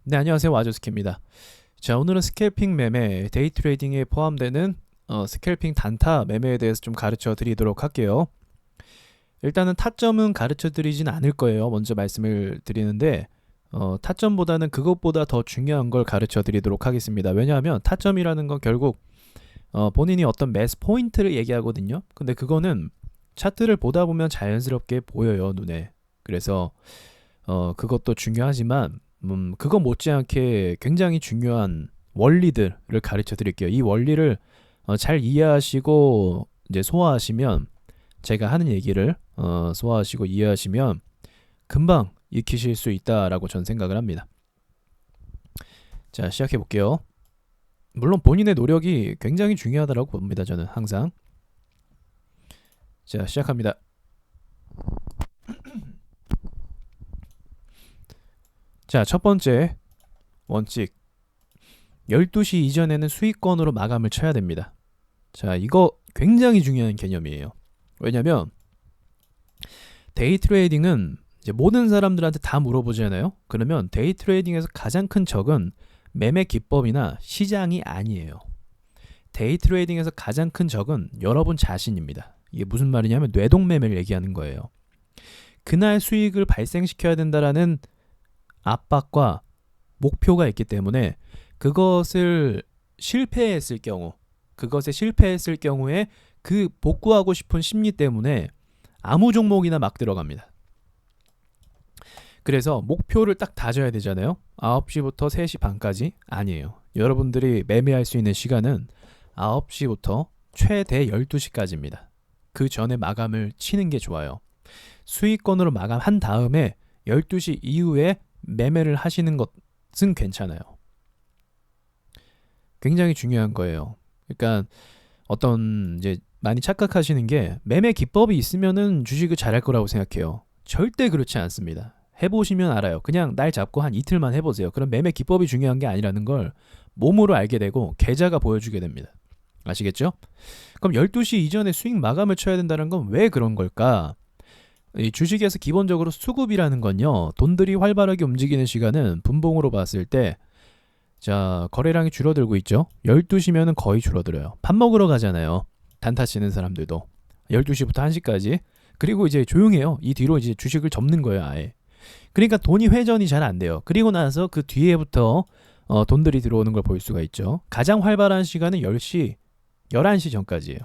네, 안녕하세요. 와주스키입니다. 자, 오늘은 스캘핑 매매, 데이 트레이딩에 포함되는 스캘핑 단타 매매에 대해서 좀 가르쳐 드리도록 할게요. 일단은 타점은 가르쳐 드리진 않을 거예요. 먼저 말씀을 드리는데 타점보다는 그것보다 더 중요한 걸 가르쳐 드리도록 하겠습니다. 왜냐하면 타점이라는 건 결국 본인이 어떤 매스 포인트를 얘기하거든요. 근데 그거는 차트를 보다 보면 자연스럽게 보여요, 눈에. 그래서 그것도 중요하지만 그거 못지않게 굉장히 중요한 원리들을 가르쳐 드릴게요. 이 원리를 잘 이해하시고 이제 소화하시면 제가 하는 얘기를 소화하시고 이해하시면 금방 익히실 수 있다라고 전 생각을 합니다. 자, 시작해 볼게요. 물론 본인의 노력이 굉장히 중요하다고 봅니다. 저는 항상. 자, 시작합니다. 자, 첫 번째 원칙. 12시 이전에는 수익권으로 마감을 쳐야 됩니다. 자, 이거 굉장히 중요한 개념이에요. 왜냐면 데이 트레이딩은 이제 모든 사람들한테 다 물어보잖아요. 그러면 데이 트레이딩에서 가장 큰 적은 매매 기법이나 시장이 아니에요. 데이 트레이딩에서 가장 큰 적은 여러분 자신입니다. 이게 무슨 말이냐면 뇌동매매를 얘기하는 거예요. 그날 수익을 발생시켜야 된다라는 압박과 목표가 있기 때문에 그것을 실패했을 경우, 그것에 실패했을 경우에 그 복구하고 싶은 심리 때문에 아무 종목이나 막 들어갑니다. 그래서 목표를 딱 다져야 되잖아요. 9시부터 3시 반까지 아니에요. 여러분들이 매매할 수 있는 시간은 9시부터 최대 12시까지입니다. 그 전에 마감을 치는 게 좋아요. 수익권으로 마감한 다음에 12시 이후에 매매를 하시는 것은 괜찮아요. 굉장히 중요한 거예요. 그러니까 어떤 이제 많이 착각하시는 게 매매 기법이 있으면은 주식을 잘할 거라고 생각해요. 절대 그렇지 않습니다. 해보시면 알아요. 그냥 날 잡고 한 이틀만 해보세요. 그럼 매매 기법이 중요한 게 아니라는 걸 몸으로 알게 되고 계좌가 보여주게 됩니다. 아시겠죠? 그럼 12시 이전에 수익 마감을 쳐야 된다는 건 왜 그런 걸까? 이 주식에서 기본적으로 수급이라는 건요. 돈들이 활발하게 움직이는 시간은 분봉으로 봤을 때 자, 거래량이 줄어들고 있죠. 12시면은 거의 줄어들어요. 밥 먹으러 가잖아요. 단타 치는 사람들도 12시부터 1시까지. 그리고 이제 조용해요. 이 뒤로 이제 주식을 접는 거예요, 아예. 그러니까 돈이 회전이 잘 안 돼요. 그리고 나서 그 뒤에부터 돈들이 들어오는 걸 볼 수가 있죠. 가장 활발한 시간은 10시, 11시 전까지예요.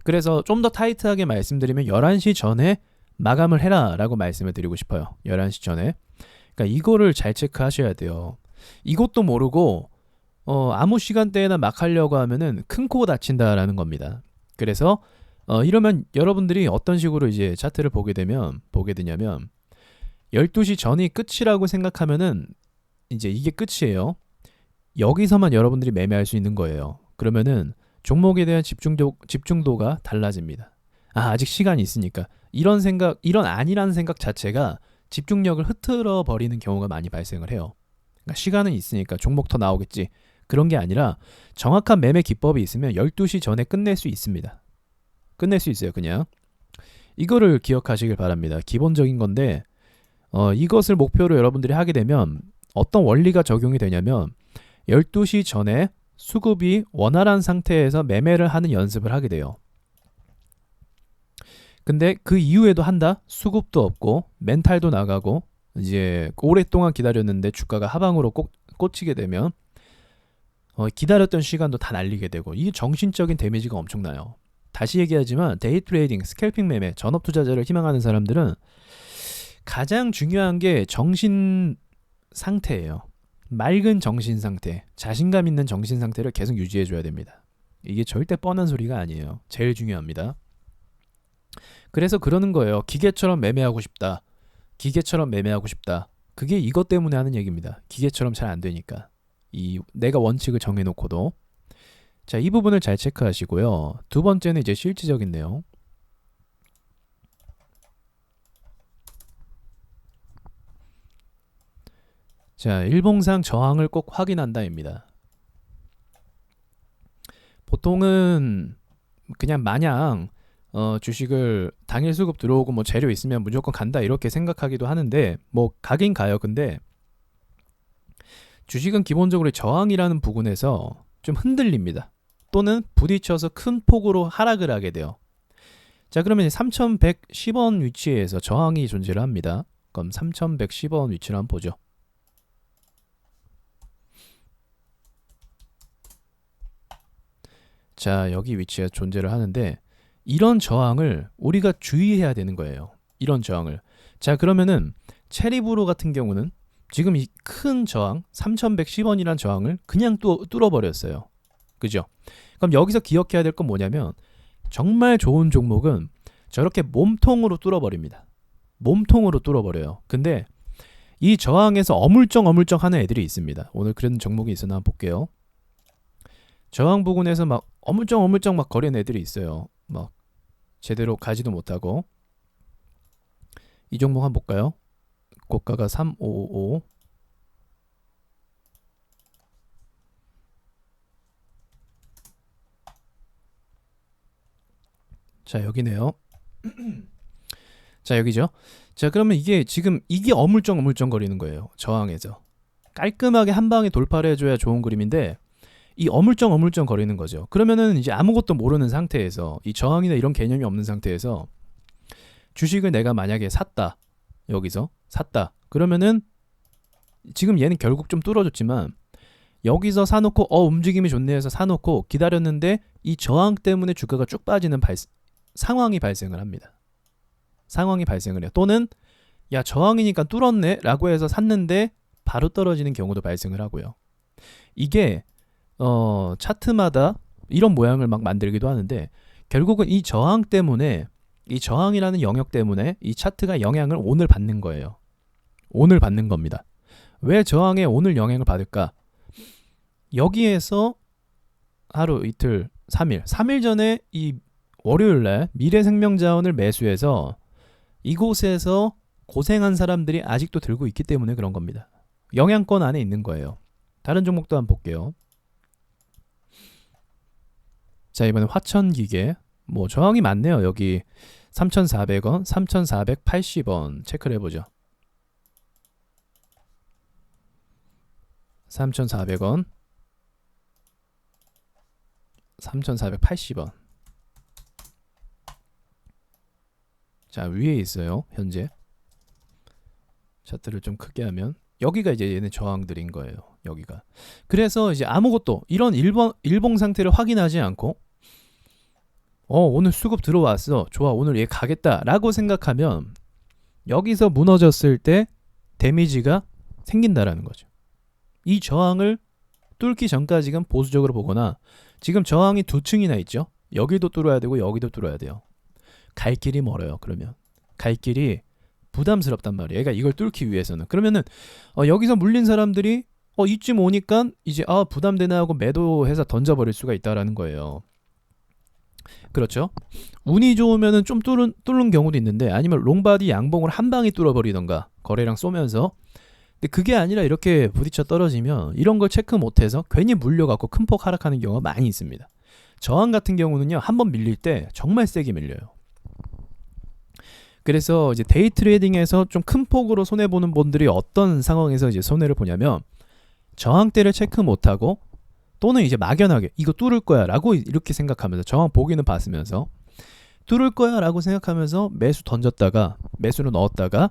그래서 좀 더 타이트하게 말씀드리면 11시 전에 마감을 해라라고 말씀을 드리고 싶어요. 11시 전에. 그러니까 이거를 잘 체크하셔야 돼요. 이것도 모르고 아무 시간대에나 막 하려고 하면은 큰 코 다친다라는 겁니다. 그래서 이러면 여러분들이 어떤 식으로 이제 차트를 보게 되냐면 12시 전이 끝이라고 생각하면은 이제 이게 끝이에요. 여기서만 여러분들이 매매할 수 있는 거예요. 그러면은 종목에 대한 집중도가 달라집니다. 아, 아직 시간이 있으니까. 이런 생각, 이런 아니라는 생각 자체가 집중력을 흐트러 버리는 경우가 많이 발생을 해요. 그러니까 시간은 있으니까 종목 더 나오겠지. 그런 게 아니라 정확한 매매 기법이 있으면 12시 전에 끝낼 수 있습니다. 끝낼 수 있어요, 그냥. 이거를 기억하시길 바랍니다. 기본적인 건데 이것을 목표로 여러분들이 하게 되면 어떤 원리가 적용이 되냐면 12시 전에 수급이 원활한 상태에서 매매를 하는 연습을 하게 돼요. 근데 그 이후에도 한다? 수급도 없고 멘탈도 나가고 이제 오랫동안 기다렸는데 주가가 하방으로 꽂히게 되면 기다렸던 시간도 다 날리게 되고 이 정신적인 데미지가 엄청나요. 다시 얘기하지만 데이 트레이딩, 스캘핑 매매, 전업 투자자를 희망하는 사람들은 가장 중요한 게 정신 상태예요. 맑은 정신 상태, 자신감 있는 정신 상태를 계속 유지해 줘야 됩니다. 이게 절대 뻔한 소리가 아니에요. 제일 중요합니다. 그래서 그러는 거예요. 기계처럼 매매하고 싶다. 기계처럼 매매하고 싶다. 그게 이것 때문에 하는 얘기입니다. 기계처럼 잘 안 되니까. 내가 원칙을 정해놓고도. 자, 이 부분을 잘 체크하시고요. 두 번째는 이제 실질적인 내용. 자, 일봉상 저항을 꼭 확인한다입니다. 보통은 그냥 마냥 주식을 당일 수급 들어오고 뭐 재료 있으면 무조건 간다 이렇게 생각하기도 하는데 뭐 가긴 가요. 근데 주식은 기본적으로 저항이라는 부분에서 좀 흔들립니다. 또는 부딪혀서 큰 폭으로 하락을 하게 돼요. 자, 그러면 3110원 위치에서 저항이 존재를 합니다. 그럼 3110원 위치를 한번 보죠. 자, 여기 위치에 존재를 하는데 이런 저항을 우리가 주의해야 되는 거예요. 이런 저항을. 자, 그러면은 체리브로 같은 경우는 지금 이 큰 저항 3110원이란 저항을 그냥 뚫어버렸어요. 그죠? 그럼 여기서 기억해야 될 건 뭐냐면 정말 좋은 종목은 저렇게 몸통으로 뚫어버립니다. 몸통으로 뚫어버려요. 근데 이 저항에서 어물쩡 하는 애들이 있습니다. 오늘 그런 종목이 있었나 한번 볼게요. 저항 부근에서 막 어물쩡 막 거리는 애들이 있어요. 막 제대로 가지도 못하고. 이 종목 한번 볼까요? 고가가 3555. 자, 여기네요. 자, 여기죠. 자, 그러면 이게 지금 이게 어물쩡 거리는 거예요. 저항에서. 깔끔하게 한 방에 돌파를 해줘야 좋은 그림인데 이 어물쩡 거리는 거죠. 그러면은 이제 아무것도 모르는 상태에서 이 저항이나 이런 개념이 없는 상태에서 주식을 내가 만약에 샀다. 여기서 샀다. 그러면은 지금 얘는 결국 좀 뚫어줬지만 여기서 사놓고 움직임이 좋네 해서 사놓고 기다렸는데 이 저항 때문에 주가가 쭉 빠지는 상황이 발생을 합니다. 상황이 발생을 해요. 또는 야, 저항이니까 뚫었네 라고 해서 샀는데 바로 떨어지는 경우도 발생을 하고요. 이게 차트마다 이런 모양을 막 만들기도 하는데 결국은 이 저항 때문에 이 저항이라는 영역 때문에 이 차트가 영향을 오늘 받는 거예요. 오늘 받는 겁니다. 왜 저항에 오늘 영향을 받을까? 여기에서 하루, 이틀, 3일 전에 이 월요일날 미래생명자원을 매수해서 이곳에서 고생한 사람들이 아직도 들고 있기 때문에 그런 겁니다. 영향권 안에 있는 거예요. 다른 종목도 한번 볼게요. 자, 이번에 화천기계. 뭐 저항이 많네요. 여기 3,400원, 3,480원 체크를 해보죠. 3,400원, 3,480원. 자, 위에 있어요. 현재 차트를 좀 크게 하면 여기가 이제 얘네 저항들인 거예요. 여기가. 그래서 이제 아무것도 이런 일봉 상태를 확인하지 않고 오늘 수급 들어왔어. 좋아. 오늘 얘 가겠다. 라고 생각하면 여기서 무너졌을 때 데미지가 생긴다라는 거죠. 이 저항을 뚫기 전까지는 보수적으로 보거나 지금 저항이 두 층이나 있죠. 여기도 뚫어야 되고 여기도 뚫어야 돼요. 갈 길이 멀어요. 그러면 갈 길이 부담스럽단 말이에요. 그러니까 이걸 뚫기 위해서는. 그러면은 여기서 물린 사람들이 이쯤 오니까 이제 부담되나 하고 매도해서 던져버릴 수가 있다라는 거예요. 그렇죠? 운이 좋으면은 좀 뚫는 경우도 있는데 아니면 롱바디 양봉을 한 방에 뚫어버리던가 거래량 쏘면서. 근데 그게 아니라 이렇게 부딪혀 떨어지면 이런 걸 체크 못해서 괜히 물려갖고 큰 폭 하락하는 경우가 많이 있습니다. 저항 같은 경우는요, 한번 밀릴 때 정말 세게 밀려요. 그래서 이제 데이 트레이딩에서 좀 큰 폭으로 손해 보는 분들이 어떤 상황에서 이제 손해를 보냐면 저항대를 체크 못하고 또는 이제 막연하게 이거 뚫을 거야라고 이렇게 생각하면서 저항 보기는 봤으면서 뚫을 거야라고 생각하면서 매수 던졌다가 매수를 넣었다가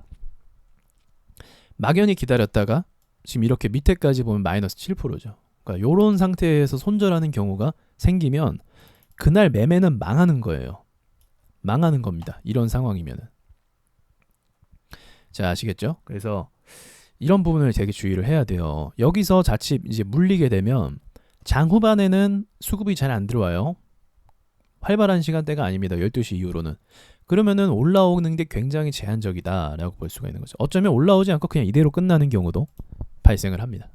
막연히 기다렸다가 지금 이렇게 밑에까지 보면 마이너스 7%죠. 그러니까 이런 상태에서 손절하는 경우가 생기면 그날 매매는 망하는 거예요. 망하는 겁니다. 이런 상황이면은. 자, 아시겠죠? 그래서 이런 부분을 되게 주의를 해야 돼요. 여기서 자칫 이제 물리게 되면 장 후반에는 수급이 잘 안 들어와요. 활발한 시간대가 아닙니다. 12시 이후로는. 그러면은 올라오는 게 굉장히 제한적이다라고 볼 수가 있는 거죠. 어쩌면 올라오지 않고 그냥 이대로 끝나는 경우도 발생을 합니다.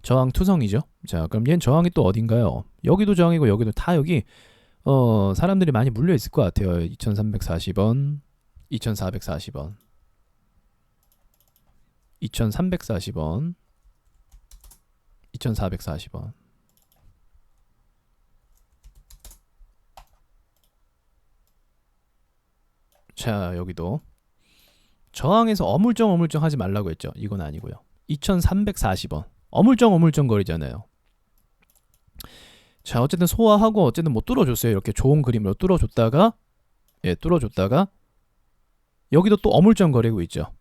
저항 투성이죠. 자, 그럼 얘는 저항이 또 어딘가요? 여기도 저항이고 여기도 다 여기 사람들이 많이 물려 있을 것 같아요. 2340원, 2440원, 2340원, 2440원. 자, 여기도 저항에서 어물쩡 하지 말라고 했죠. 이건 아니고요. 2,340원. 어물쩡 거리잖아요. 자, 어쨌든 소화하고 어쨌든 뭐 뚫어줬어요. 이렇게 좋은 그림으로 뚫어줬다가 여기도 또 어물쩡거리고 있죠.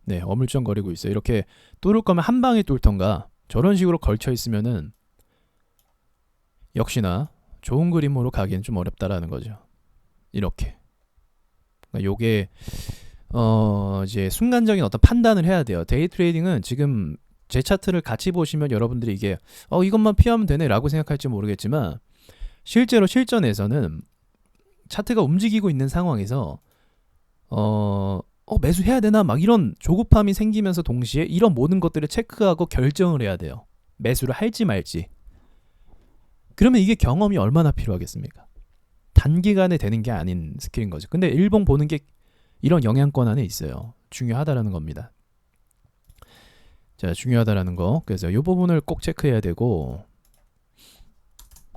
네, 어물쩡거리고 있어요. 이렇게 뚫을 거면 한 방에 뚫던가 저런 식으로 걸쳐 있으면은 역시나 좋은 그림으로 가기엔 좀 어렵다라는 거죠. 이렇게. 그러니까 요게 이제 순간적인 어떤 판단을 해야 돼요. 데이 트레이딩은 지금 제 차트를 같이 보시면 여러분들이 이게 이것만 피하면 되네라고 생각할지 모르겠지만 실제로 실전에서는 차트가 움직이고 있는 상황에서 매수해야 되나 막 이런 조급함이 생기면서 동시에 이런 모든 것들을 체크하고 결정을 해야 돼요. 매수를 할지 말지. 그러면 이게 경험이 얼마나 필요하겠습니까? 단기간에 되는 게 아닌 스킬인 거죠. 근데 일봉 보는 게 이런 영향권 안에 있어요. 중요하다라는 겁니다. 자, 중요하다라는 거. 그래서 이 부분을 꼭 체크해야 되고,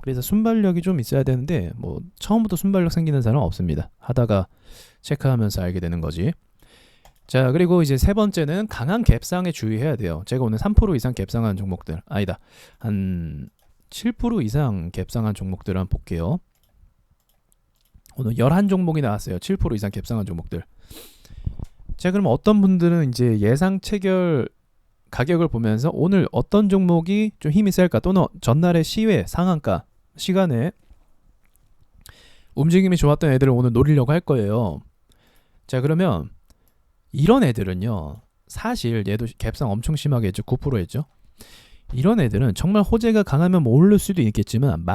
그래서 순발력이 좀 있어야 되는데 뭐 처음부터 순발력 생기는 사람은 없습니다. 하다가 체크하면서 알게 되는 거지. 자, 그리고 이제 세 번째는 강한 갭상에 주의해야 돼요. 제가 오늘 3% 이상 갭상한 종목들, 아니다, 한 7% 이상 갭상한 종목들 한번 볼게요. 오늘 11종목이 나왔어요. 7% 이상 갭상한 종목들. 자, 그럼 어떤 분들은 이제 예상 체결 가격을 보면서 오늘 어떤 종목이 좀 힘이 셀까, 또는 전날의 시외 상한가 시간에 움직임이 좋았던 애들을 오늘 노리려고 할 거예요. 자, 그러면 이런 애들은요, 사실 얘도 갭상 엄청 심하게 했죠. 9% 했죠. 이런 애들은 정말 호재가 강하면 뭐 오를 수도 있겠지만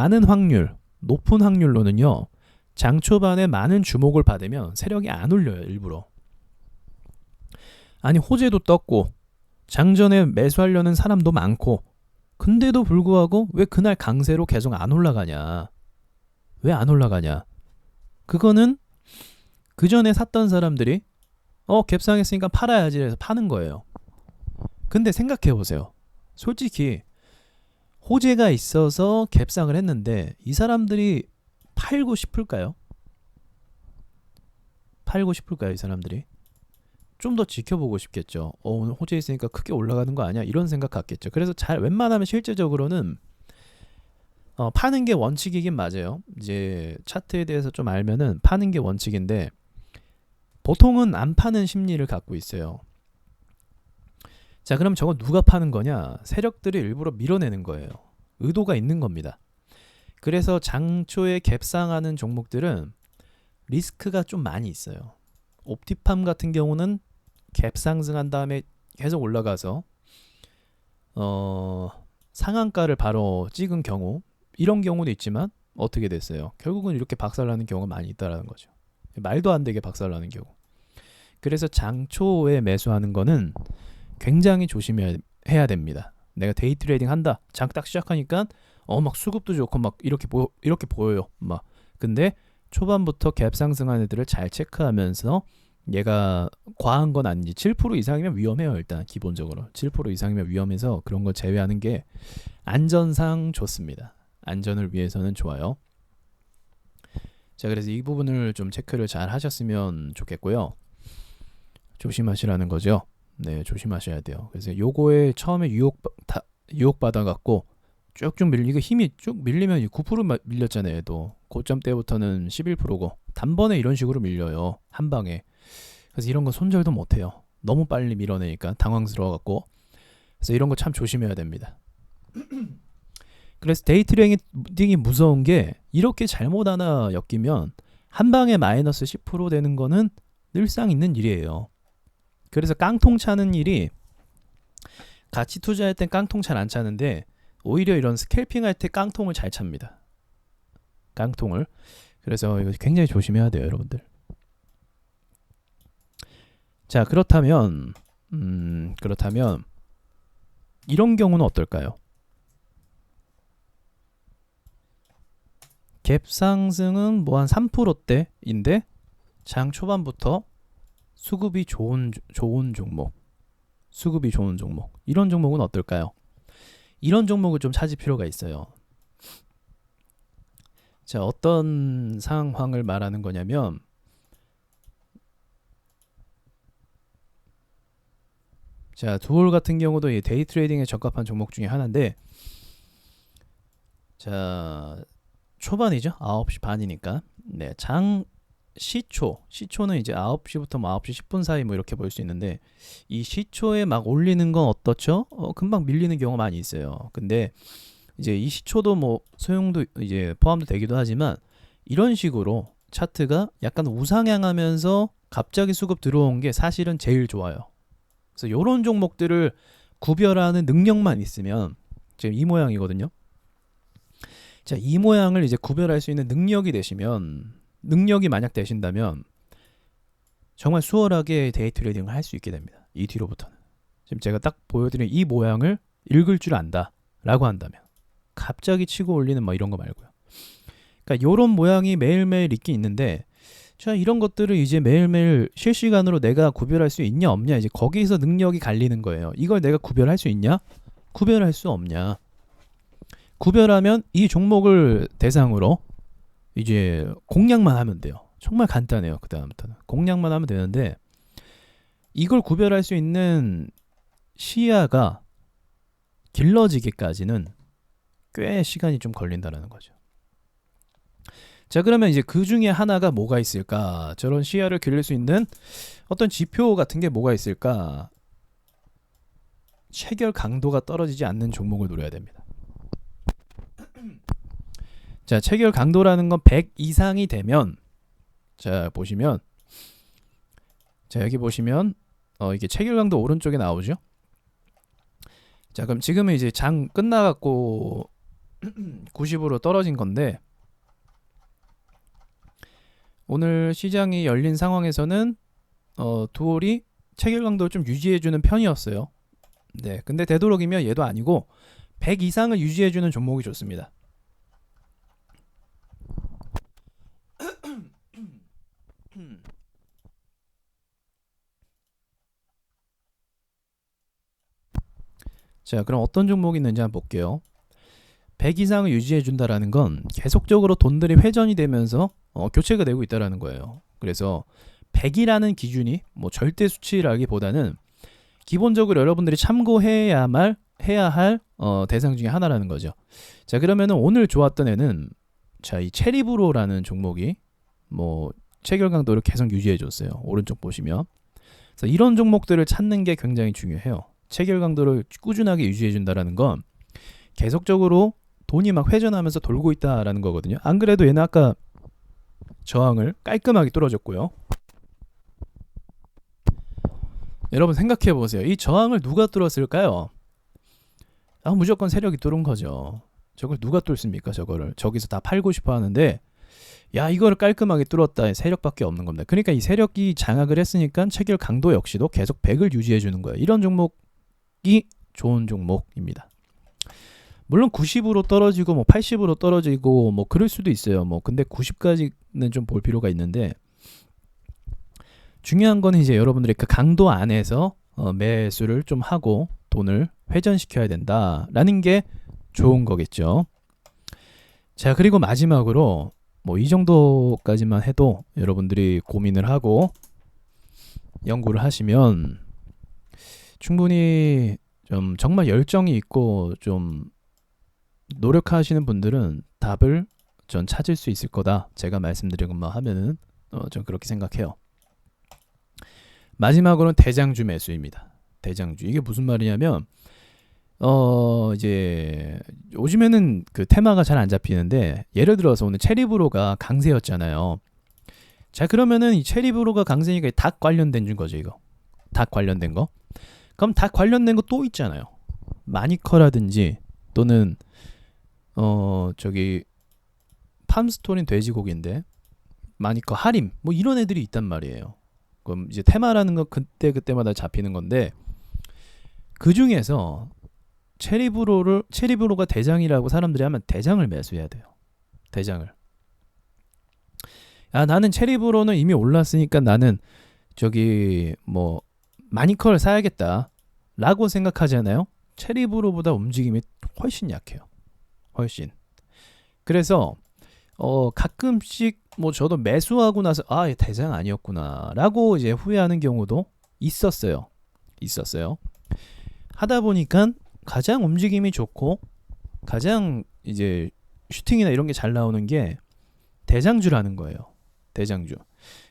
높은 확률로는요, 장 초반에 많은 주목을 받으면 세력이 안 올려요. 일부러. 아니, 호재도 떴고 장전에 매수하려는 사람도 많고, 근데도 불구하고 왜 그날 강세로 계속 안 올라가냐? 왜 안 올라가냐? 그거는 그 전에 샀던 사람들이 갭상했으니까 팔아야지 해서 파는 거예요. 근데 생각해 보세요. 솔직히 호재가 있어서 갭상을 했는데 이 사람들이 팔고 싶을까요? 이 사람들이? 좀 더 지켜보고 싶겠죠. 오늘 호재 있으니까 크게 올라가는 거 아니야? 이런 생각 같겠죠. 그래서 웬만하면 실제적으로는 파는 게 원칙이긴 맞아요. 이제 차트에 대해서 좀 알면은 파는 게 원칙인데 보통은 안 파는 심리를 갖고 있어요. 자, 그럼 저거 누가 파는 거냐? 세력들이 일부러 밀어내는 거예요. 의도가 있는 겁니다. 그래서 장초에 갭상하는 종목들은 리스크가 좀 많이 있어요. 옵티팜 같은 경우는 갭 상승한 다음에 계속 올라가서 상한가를 바로 찍은 경우, 이런 경우도 있지만 어떻게 됐어요? 결국은 이렇게 박살나는 경우가 많이 있다라는 거죠. 말도 안 되게 박살나는 경우. 그래서 장초에 매수하는 거는 굉장히 조심해야 됩니다. 내가 데이 트레이딩 한다. 장 딱 시작하니까 막 수급도 좋고 막 이렇게 보여요. 막. 근데 초반부터 갭 상승하는 애들을 잘 체크하면서 얘가 과한 건 아닌지, 7% 이상이면 위험해요. 일단 기본적으로 7% 이상이면 위험해서 그런 거 제외하는 게 안전상 좋습니다. 안전을 위해서는 좋아요. 자, 그래서 이 부분을 좀 체크를 잘 하셨으면 좋겠고요. 조심하시라는 거죠. 네, 조심하셔야 돼요. 그래서 요거에 처음에 유혹받아 갖고 쭉쭉 밀리고, 힘이 쭉 밀리면 9% 밀렸잖아요. 얘도 고점 때부터는 11%고 단번에 이런 식으로 밀려요. 한 방에. 그래서 이런 거 손절도 못해요. 너무 빨리 밀어내니까 당황스러워갖고. 그래서 이런 거 참 조심해야 됩니다. 그래서 데이 트레이딩이 무서운 게, 이렇게 잘못 하나 엮이면 한 방에 마이너스 10% 되는 거는 늘상 있는 일이에요. 그래서 깡통 차는 일이, 같이 투자할 땐 깡통 잘 안 차는데 오히려 이런 스캘핑 할 때 깡통을 잘 찹니다. 깡통을. 그래서 이거 굉장히 조심해야 돼요, 여러분들. 자, 그렇다면 이런 경우는 어떨까요? 갭 상승은 뭐 한 3%대인데 장 초반부터 수급이 좋은 종목, 이런 종목은 어떨까요? 이런 종목을 좀 찾을 필요가 있어요. 자, 어떤 상황을 말하는 거냐면, 자, 두올 같은 경우도 이 데이 트레이딩에 적합한 종목 중에 하나인데, 자, 초반이죠. 9시 반이니까. 네, 시초는 이제 9시부터 뭐 9시 10분 사이 뭐 이렇게 볼 수 있는데, 이 시초에 막 올리는 건 어떻죠? 금방 밀리는 경우가 많이 있어요. 근데 이제 이 시초도 뭐 소용도 이제 포함도 되기도 하지만, 이런 식으로 차트가 약간 우상향하면서 갑자기 수급 들어온 게 사실은 제일 좋아요. 그래서 이런 종목들을 구별하는 능력만 있으면, 지금 이 모양이거든요. 자, 이 모양을 이제 구별할 수 있는 능력이 만약 되신다면 정말 수월하게 데이 트레이딩을 할 수 있게 됩니다. 이 뒤로부터는. 지금 제가 딱 보여드린 이 모양을 읽을 줄 안다라고 한다면, 갑자기 치고 올리는 뭐 이런 거 말고요. 그러니까 이런 모양이 매일매일 있긴 있는데, 자, 이런 것들을 이제 매일매일 실시간으로 내가 구별할 수 있냐 없냐, 이제 거기서 능력이 갈리는 거예요. 이걸 내가 구별할 수 있냐? 구별할 수 없냐? 구별하면 이 종목을 대상으로 이제 공략만 하면 돼요. 정말 간단해요. 그 다음부터는 공략만 하면 되는데, 이걸 구별할 수 있는 시야가 길러지기까지는 꽤 시간이 좀 걸린다는 거죠. 자, 그러면 이제 그 중에 하나가 뭐가 있을까? 저런 시야를 길릴 수 있는 어떤 지표 같은 게 뭐가 있을까? 체결 강도가 떨어지지 않는 종목을 노려야 됩니다. 자, 체결 강도라는 건 100 이상이 되면, 자, 보시면, 자, 여기 보시면 이게 체결 강도 오른쪽에 나오죠. 자, 그럼 지금은 이제 장 끝나갖고 90으로 떨어진 건데, 오늘 시장이 열린 상황에서는 두올이 체결 강도를 좀 유지해주는 편이었어요. 네, 근데 되도록이면 얘도 아니고 100 이상을 유지해주는 종목이 좋습니다. 자, 그럼 어떤 종목이 있는지 한번 볼게요. 100 이상을 유지해준다라는 건 계속적으로 돈들이 회전이 되면서 교체가 되고 있다는 거예요. 그래서 100이라는 기준이 뭐 절대 수치라기보다는 기본적으로 여러분들이 참고해야 할 대상 중에 하나라는 거죠. 자, 그러면은 오늘 좋았던 애는, 자, 이 체리브로라는 종목이 뭐 체결 강도를 계속 유지해 줬어요. 오른쪽 보시면. 그래서 이런 종목들을 찾는 게 굉장히 중요해요. 체결 강도를 꾸준하게 유지해 준다라는 건 계속적으로 돈이 막 회전하면서 돌고 있다라는 거거든요. 안 그래도 얘는 아까 저항을 깔끔하게 뚫어줬고요. 여러분 생각해 보세요. 이 저항을 누가 뚫었을까요? 무조건 세력이 뚫은 거죠. 저걸 누가 뚫습니까? 저거를 저기서 다 팔고 싶어 하는데, 야, 이거를 깔끔하게 뚫었다. 세력밖에 없는 겁니다. 그러니까 이 세력이 장악을 했으니까 체결 강도 역시도 계속 100을 유지해 주는 거예요. 이런 종목이 좋은 종목입니다. 물론 90으로 떨어지고 뭐 80으로 떨어지고 뭐 그럴 수도 있어요. 뭐 근데 90까지는 좀 볼 필요가 있는데, 중요한 건 이제 여러분들이 그 강도 안에서 매수를 좀 하고 돈을 회전시켜야 된다라는 게 좋은 거겠죠. 자, 그리고 마지막으로 뭐 이 정도까지만 해도 여러분들이 고민을 하고 연구를 하시면 충분히 좀 정말 열정이 있고 좀 노력하시는 분들은 답을 전 찾을 수 있을 거다. 제가 말씀드린 것만 하면은 전 그렇게 생각해요. 마지막으로는 대장주 매수입니다. 대장주. 이게 무슨 말이냐면 이제 요즘에는 그 테마가 잘 안 잡히는데, 예를 들어서 오늘 체리브로가 강세였잖아요. 자, 그러면은 이 체리브로가 강세니까 닭 관련된 거죠, 이거. 닭 관련된 거. 그럼 닭 관련된 거 또 있잖아요. 마니커라든지 또는 저기 팜스토린 돼지고기인데 마니커 하림 뭐 이런 애들이 있단 말이에요. 그럼 이제 테마라는 건 그때마다 잡히는 건데, 그 중에서 체리브로가 대장이라고 사람들이 하면 대장을 매수해야 돼요. 대장을. 나는 체리브로는 이미 올랐으니까 나는 저기 뭐 마니커를 사야겠다 라고 생각하잖아요. 체리브로보다 움직임이 훨씬 약해요. 훨씬. 그래서 가끔씩 뭐 저도 매수하고 나서 대장 아니었구나 라고 이제 후회하는 경우도 있었어요. 하다 보니까 가장 움직임이 좋고 가장 이제 슈팅이나 이런 게 잘 나오는 게 대장주라는 거예요. 대장주.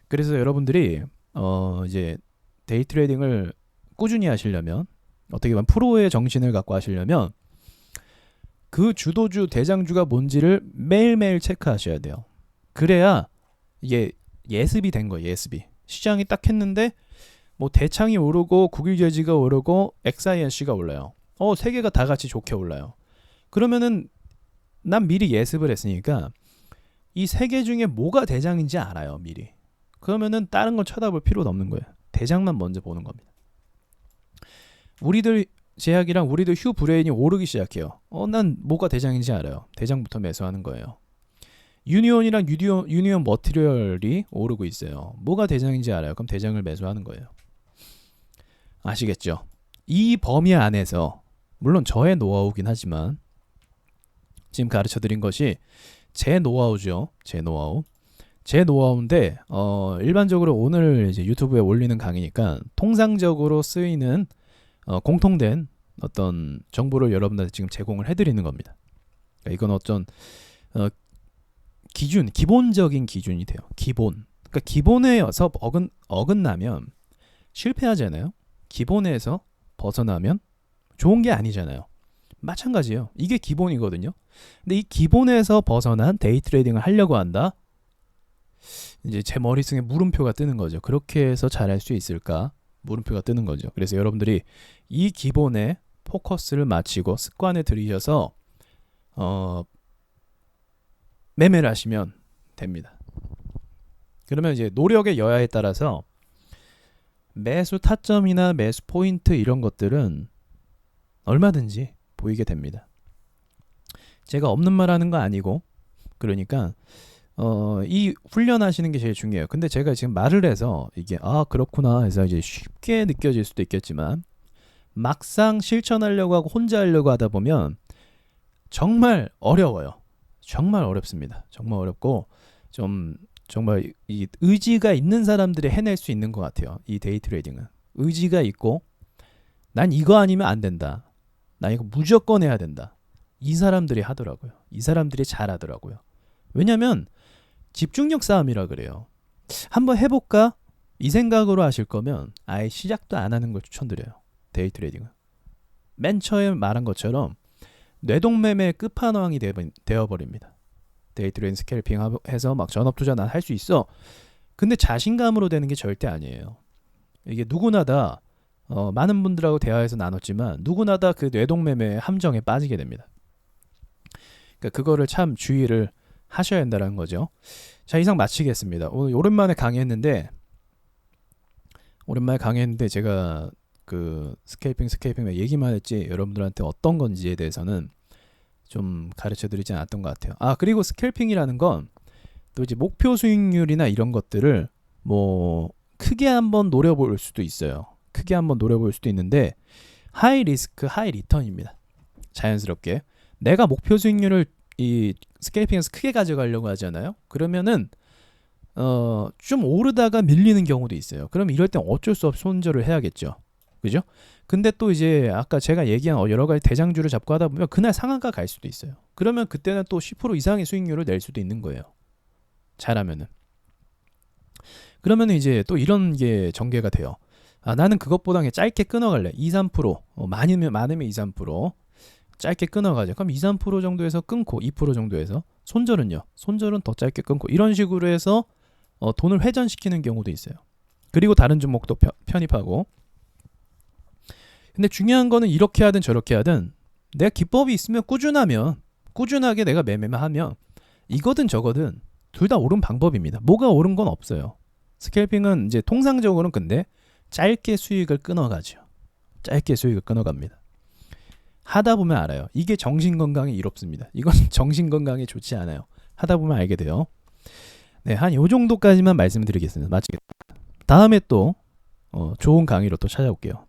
그래서 여러분들이 이제 데이 트레이딩을 꾸준히 하시려면, 어떻게 보면 프로의 정신을 갖고 하시려면 그 주도주 대장주가 뭔지를 매일매일 체크하셔야 돼요. 그래야 이게 예습이 된 거예요. 예습이. 시장이 딱 했는데 뭐 대창이 오르고 국유재지가 오르고 XINC가 올라요. 세 개가 다 같이 좋게 올라요. 그러면은 난 미리 예습을 했으니까 이 세 개 중에 뭐가 대장인지 알아요. 미리. 그러면은 다른 건 쳐다볼 필요도 없는 거예요. 대장만 먼저 보는 겁니다. 우리들 제약이랑 우리들 휴 브레인이 오르기 시작해요. 난 뭐가 대장인지 알아요. 대장부터 매수하는 거예요. 유니온이랑 유니온 머티리얼이 오르고 있어요. 뭐가 대장인지 알아요. 그럼 대장을 매수하는 거예요. 아시겠죠? 이 범위 안에서, 물론 저의 노하우긴 하지만 지금 가르쳐드린 것이 제 노하우죠. 제 노하우인데 일반적으로 오늘 이제 유튜브에 올리는 강의니까 통상적으로 쓰이는 공통된 어떤 정보를 여러분들한테 지금 제공을 해드리는 겁니다. 그러니까 이건 어떤 기본적인 기준이 돼요. 그러니까 기본에서 어긋나면 실패하잖아요. 기본에서 벗어나면 좋은 게 아니잖아요. 마찬가지예요. 이게 기본이거든요. 근데 이 기본에서 벗어난 데이 트레이딩을 하려고 한다. 이제 제 머릿속에 물음표가 뜨는 거죠. 그렇게 해서 잘할 수 있을까? 물음표가 뜨는 거죠. 그래서 여러분들이 이 기본에 포커스를 맞추고 습관에 들이셔서 매매를 하시면 됩니다. 그러면 이제 노력의 여하에 따라서 매수 타점이나 매수 포인트 이런 것들은 얼마든지 보이게 됩니다. 제가 없는 말 하는 거 아니고, 그러니까 이 훈련하시는 게 제일 중요해요. 근데 제가 지금 말을 해서 이게 그렇구나 해서 이제 쉽게 느껴질 수도 있겠지만 막상 실천하려고 하고 혼자 하려고 하다 보면 정말 어려워요. 정말 어렵습니다. 정말 어렵고 좀 정말 이 의지가 있는 사람들이 해낼 수 있는 것 같아요. 이 데이 트레이딩은 의지가 있고 난 이거 아니면 안 된다. 나 이거 무조건 해야 된다. 이 사람들이 하더라고요. 이 사람들이 잘하더라고요. 왜냐면 집중력 싸움이라 그래요. 한번 해볼까? 이 생각으로 하실 거면 아예 시작도 안 하는 걸 추천드려요. 데이 트레이딩은. 맨 처음에 말한 것처럼 뇌동매매의 끝판왕이 되어버립니다. 데이 트레이딩 스캘핑 해서 막 전업 투자 난 할 수 있어. 근데 자신감으로 되는 게 절대 아니에요. 이게 누구나 다 많은 분들하고 대화해서 나눴지만 누구나 다 그 뇌동매매의 함정에 빠지게 됩니다. 그러니까 그거를 참 주의를 하셔야 한다는 거죠. 자, 이상 마치겠습니다. 오늘 오랜만에 강의했는데 제가 그 스케이핑 얘기만 했지 여러분들한테 어떤 건지에 대해서는 좀 가르쳐드리지 않았던 것 같아요. 그리고 스캘핑이라는 건 또 이제 목표 수익률이나 이런 것들을 뭐 크게 한번 노려볼 수도 있어요. 크게 한번 노려볼 수도 있는데 하이 리스크 하이 리턴입니다. 자연스럽게 내가 목표 수익률을 이 스캘핑에서 크게 가져가려고 하잖아요. 그러면은 좀 오르다가 밀리는 경우도 있어요. 그럼 이럴 땐 어쩔 수 없이 손절을 해야겠죠. 그죠? 근데 또 이제 아까 제가 얘기한 여러 가지 대장주를 잡고 하다 보면 그날 상한가 갈 수도 있어요. 그러면 그때는 또 10% 이상의 수익률을 낼 수도 있는 거예요. 잘하면은. 그러면 이제 또 이런 게 전개가 돼요. 나는 그것보다 그냥 짧게 끊어갈래. 2, 3% 많으면 2, 3% 짧게 끊어가죠. 그럼 2, 3% 정도에서 끊고 2% 정도에서 손절은요. 손절은 더 짧게 끊고 이런 식으로 해서 돈을 회전시키는 경우도 있어요. 그리고 다른 종목도 편입하고. 근데 중요한 거는 이렇게 하든 저렇게 하든 내가 기법이 있으면 꾸준하게 내가 매매만 하면 이거든 저거든 둘 다 옳은 방법입니다. 뭐가 옳은 건 없어요. 스캘핑은 이제 통상적으로는 근데 짧게 수익을 끊어가죠. 짧게 수익을 끊어갑니다. 하다 보면 알아요. 이게 정신건강에 이롭습니다. 이건 정신건강에 좋지 않아요. 하다 보면 알게 돼요. 네, 한 요 정도까지만 말씀드리겠습니다. 마치겠습니다. 다음에 또 좋은 강의로 또 찾아올게요.